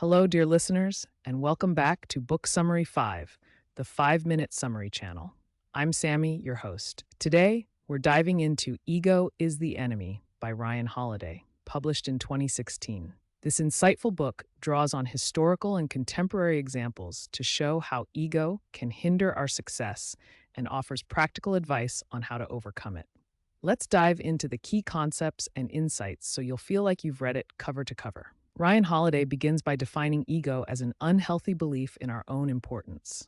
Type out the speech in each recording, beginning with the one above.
Hello, dear listeners, and welcome back to Book Summary 5, the 5 Minute Summary Channel. I'm Sammy, your host. Today, we're diving into Ego is the Enemy by Ryan Holiday, published in 2016. This insightful book draws on historical and contemporary examples to show how ego can hinder our success and offers practical advice on how to overcome it. Let's dive into the key concepts and insights so you'll feel like you've read it cover to cover. Ryan Holiday begins by defining ego as an unhealthy belief in our own importance.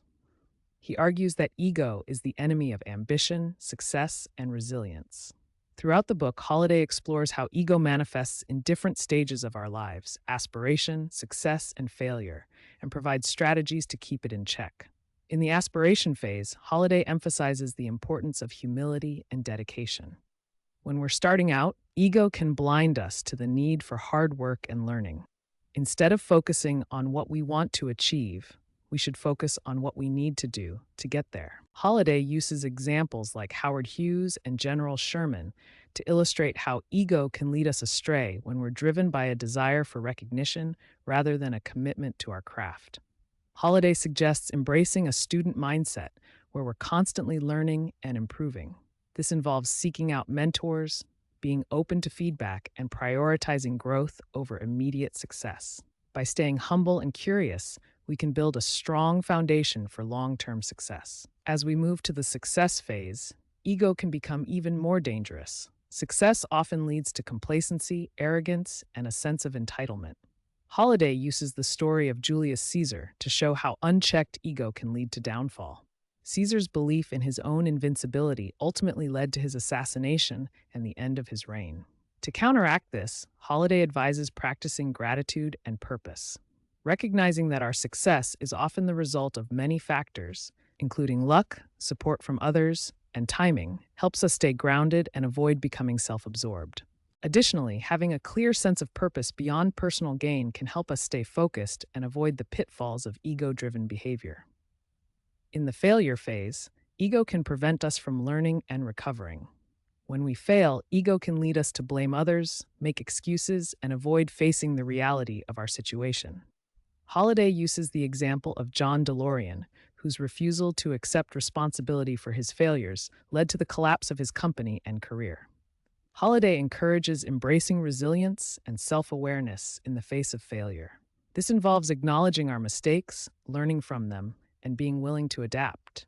He argues that ego is the enemy of ambition, success, and resilience. Throughout the book, Holiday explores how ego manifests in different stages of our lives: aspiration, success, and failure, and provides strategies to keep it in check. In the aspiration phase, Holiday emphasizes the importance of humility and dedication. When we're starting out, ego can blind us to the need for hard work and learning. Instead of focusing on what we want to achieve, we should focus on what we need to do to get there. Holiday uses examples like Howard Hughes and General Sherman to illustrate how ego can lead us astray when we're driven by a desire for recognition rather than a commitment to our craft. Holiday suggests embracing a student mindset where we're constantly learning and improving. This involves seeking out mentors, being open to feedback, and prioritizing growth over immediate success. By staying humble and curious, we can build a strong foundation for long-term success. As we move to the success phase, ego can become even more dangerous. Success often leads to complacency, arrogance, and a sense of entitlement. Holiday uses the story of Julius Caesar to show how unchecked ego can lead to downfall. Caesar's belief in his own invincibility ultimately led to his assassination and the end of his reign. To counteract this, Holiday advises practicing gratitude and purpose. Recognizing that our success is often the result of many factors, including luck, support from others, and timing, helps us stay grounded and avoid becoming self-absorbed. Additionally, having a clear sense of purpose beyond personal gain can help us stay focused and avoid the pitfalls of ego-driven behavior. In the failure phase, ego can prevent us from learning and recovering. When we fail, ego can lead us to blame others, make excuses, and avoid facing the reality of our situation. Holiday uses the example of John DeLorean, whose refusal to accept responsibility for his failures led to the collapse of his company and career. Holiday encourages embracing resilience and self-awareness in the face of failure. This involves acknowledging our mistakes, learning from them, and being willing to adapt.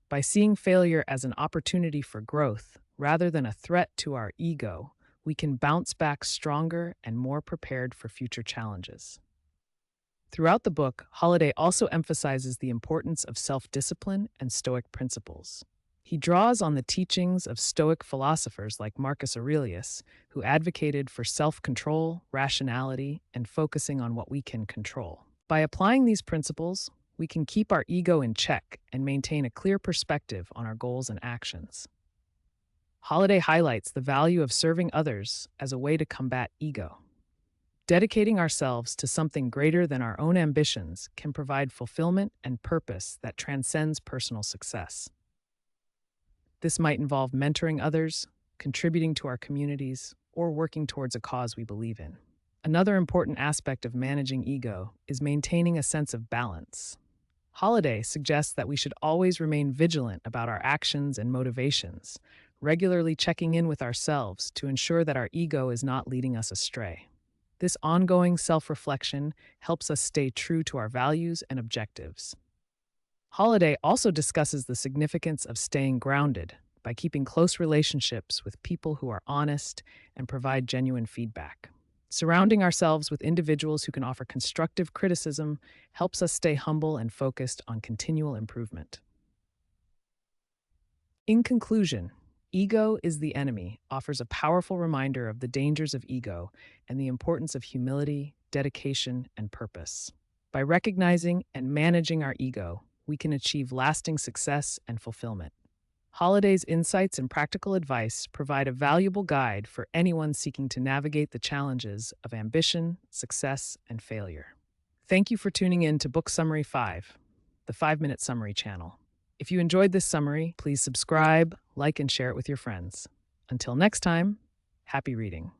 By seeing failure as an opportunity for growth rather than a threat to our ego, we can bounce back stronger and more prepared for future challenges. Throughout the book, Holiday also emphasizes the importance of self-discipline and Stoic principles. He draws on the teachings of Stoic philosophers like Marcus Aurelius, who advocated for self-control, rationality, and focusing on what we can control. By applying these principles, we can keep our ego in check and maintain a clear perspective on our goals and actions. Holiday highlights the value of serving others as a way to combat ego. Dedicating ourselves to something greater than our own ambitions can provide fulfillment and purpose that transcends personal success. This might involve mentoring others, contributing to our communities, or working towards a cause we believe in. Another important aspect of managing ego is maintaining a sense of balance. Holiday suggests that we should always remain vigilant about our actions and motivations, regularly checking in with ourselves to ensure that our ego is not leading us astray. This ongoing self-reflection helps us stay true to our values and objectives. Holiday also discusses the significance of staying grounded by keeping close relationships with people who are honest and provide genuine feedback. Surrounding ourselves with individuals who can offer constructive criticism helps us stay humble and focused on continual improvement. In conclusion, Ego is the Enemy offers a powerful reminder of the dangers of ego and the importance of humility, dedication, and purpose. By recognizing and managing our ego, we can achieve lasting success and fulfillment. Holiday's insights and practical advice provide a valuable guide for anyone seeking to navigate the challenges of ambition, success, and failure. Thank you for tuning in to Book Summary 5, the 5-Minute Summary Channel. If you enjoyed this summary, please subscribe, like, and share it with your friends. Until next time, happy reading.